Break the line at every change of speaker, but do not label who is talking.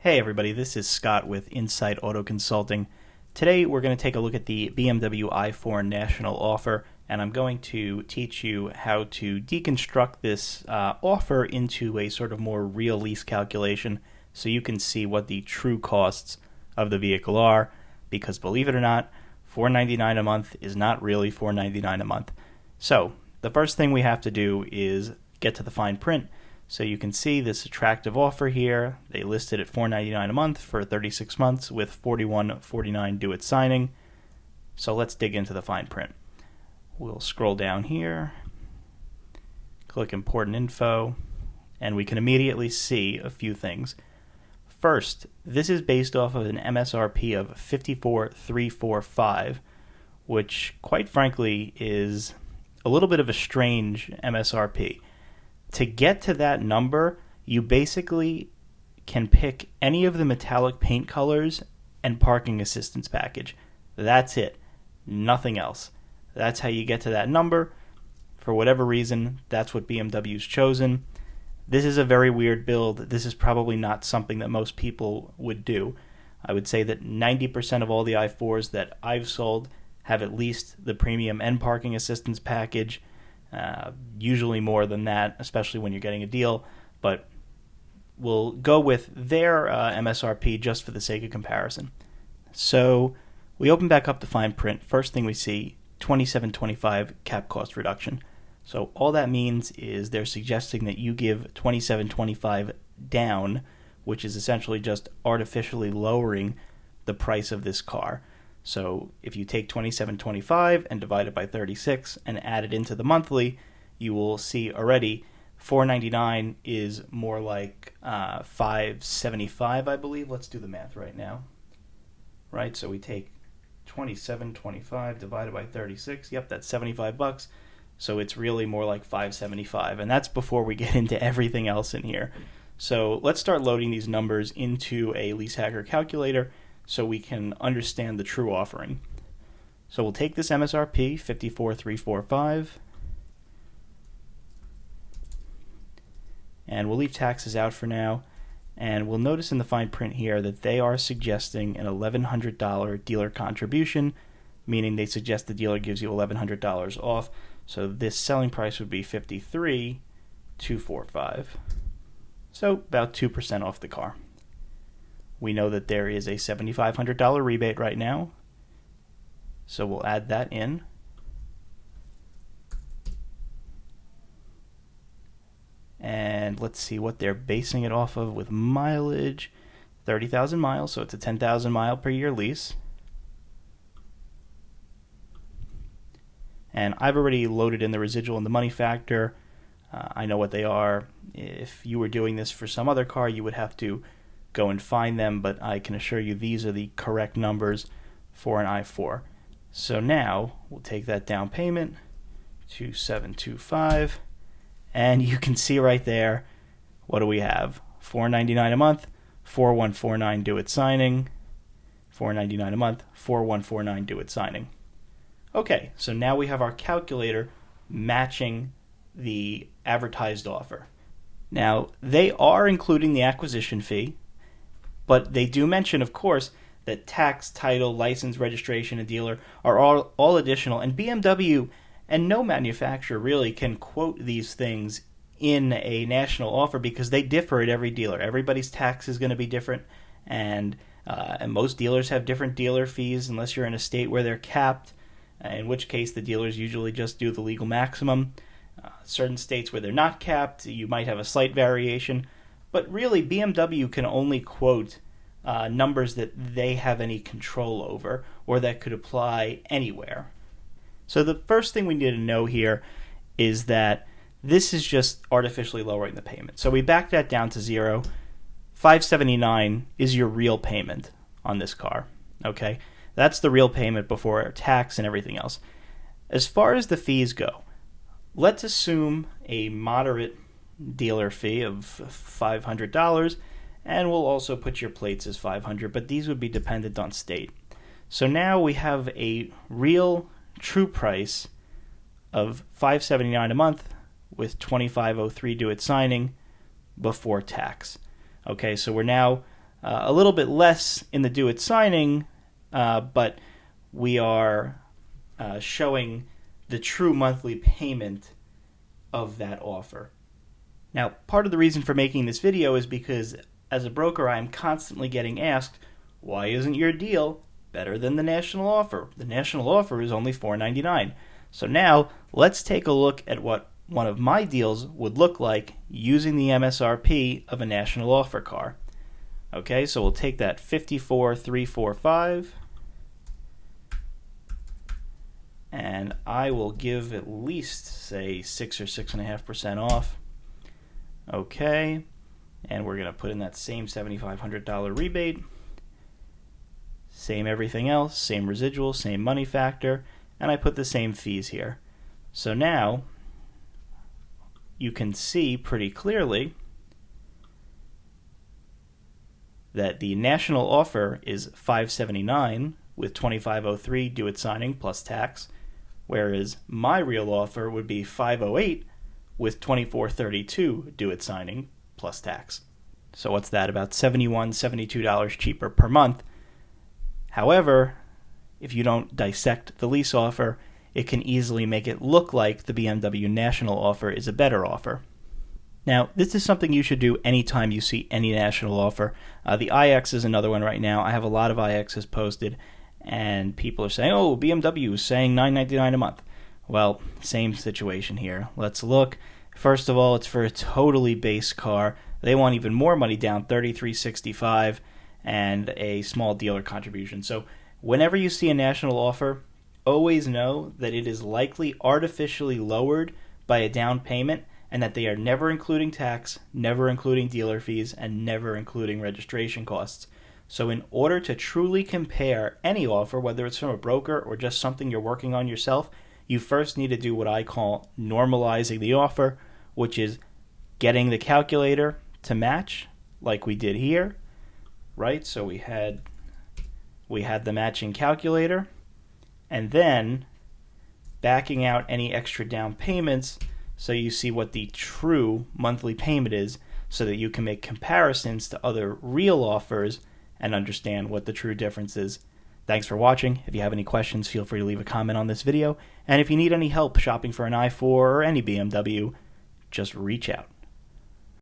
Hey everybody, this is Scott with Insight Auto Consulting. Today we're going to take a look at the BMW i4 national offer, and I'm going to teach you how to deconstruct this offer into a sort of more real lease calculation so you can see what the true costs of the vehicle are, because believe it or not, $499 a month is not really $499 a month. So the first thing we have to do is get to the fine print. So you can see this attractive offer here. They listed at $499 a month for 36 months with $41.49 due at signing. So let's dig into the fine print. We'll scroll down here, click Important Info, and we can immediately see a few things. First, this is based off of an MSRP of $54,345, which quite frankly is a little bit of a strange MSRP. To get to that number, you basically can pick any of the metallic paint colors and parking assistance package. That's it. Nothing else. That's how you get to that number. For whatever reason, that's what BMW's chosen. This is a very weird build. This is probably not something that most people would do. I would say that 90% of all the i4s that I've sold have at least the premium and parking assistance package. Usually more than that, especially when you're getting a deal, but we'll go with their MSRP just for the sake of comparison. So we open back up the fine print. First thing we see, $27.25 cap cost reduction. So all that means is they're suggesting that you give $27.25 down, which is essentially just artificially lowering the price of this car. So if you take $27.25 and divide it by 36 and add it into the monthly, you will see already $499 is more like $575, I believe. Let's do the math right now. Right, so we take $27.25 divided by 36. Yep, that's $75. So it's really more like $575, and that's before we get into everything else in here. So let's start loading these numbers into a Lease Hacker calculator so we can understand the true offering. So we'll take this MSRP, $54,345, and we'll leave taxes out for now, and we'll notice in the fine print here that they are suggesting an $1,100 dealer contribution, meaning they suggest the dealer gives you $1,100 off, so this selling price would be $53,245, so about 2% off the car. We know that there is a $7,500 rebate right now, so we'll add that in. And let's see what they're basing it off of with mileage. 30,000 miles, so it's a 10,000 mile per year lease. And I've already loaded in the residual and the money factor. I know what they are. If you were doing this for some other car, you would have to go and find them, but I can assure you these are the correct numbers for an i4. So now we'll take that down payment, $2,725, and you can see right there, what do we have? $499 a month, $4,149 due at signing, $499 a month, $4,149 due at signing. Okay, so now we have our calculator matching the advertised offer. Now, they are including the acquisition fee, but they do mention, of course, that tax, title, license, registration, and dealer are all additional, and BMW and no manufacturer really can quote these things in a national offer because they differ at every dealer. Everybody's tax is going to be different, and most dealers have different dealer fees unless you're in a state where they're capped, in which case the dealers usually just do the legal maximum. Certain states where they're not capped, you might have a slight variation. But really, BMW can only quote numbers that they have any control over or that could apply anywhere. So the first thing we need to know here is that this is just artificially lowering the payment. So we back that down to zero. $579 is your real payment on this car. Okay, that's the real payment before tax and everything else. As far as the fees go, let's assume a moderate dealer fee of $500, and we'll also put your plates as $500, but these would be dependent on state. So now we have a real true price of $579 a month with $25.03 due at signing before tax. Okay, so we're now a little bit less in the do it signing, but we are showing the true monthly payment of that offer. Now, part of the reason for making this video is because as a broker, I am constantly getting asked, why isn't your deal better than the national offer? The national offer is only $499. So now let's take a look at what one of my deals would look like using the MSRP of a national offer car. Okay, so we'll take that 54,345 and I will give at least, say, 6 or 6.5% off. Okay, and we're going to put in that same $7,500 rebate. Same everything else, same residual, same money factor, and I put the same fees here. So now you can see pretty clearly that the national offer is $579 with $2,503 due at signing plus tax, whereas my real offer would be $508 with $2,432 due at signing plus tax. So what's that? About $71, $72 cheaper per month. However, if you don't dissect the lease offer, it can easily make it look like the BMW national offer is a better offer. Now, this is something you should do anytime you see any national offer. The iX is another one right now. I have a lot of iXs posted, and people are saying, oh, BMW is saying $999 a month. Well, same situation here. Let's look. First of all, it's for a totally base car. They want even more money down, $3,365, and a small dealer contribution. So whenever you see a national offer, always know that it is likely artificially lowered by a down payment, and that they are never including tax, never including dealer fees, and never including registration costs. So in order to truly compare any offer, whether it's from a broker or just something you're working on yourself, you first need to do what I call normalizing the offer, which is getting the calculator to match like we did here, right? So we had the matching calculator, and then backing out any extra down payments so you see what the true monthly payment is, so that you can make comparisons to other real offers and understand what the true difference is. Thanks for watching. If you have any questions, feel free to leave a comment on this video. And if you need any help shopping for an i4 or any BMW, just reach out.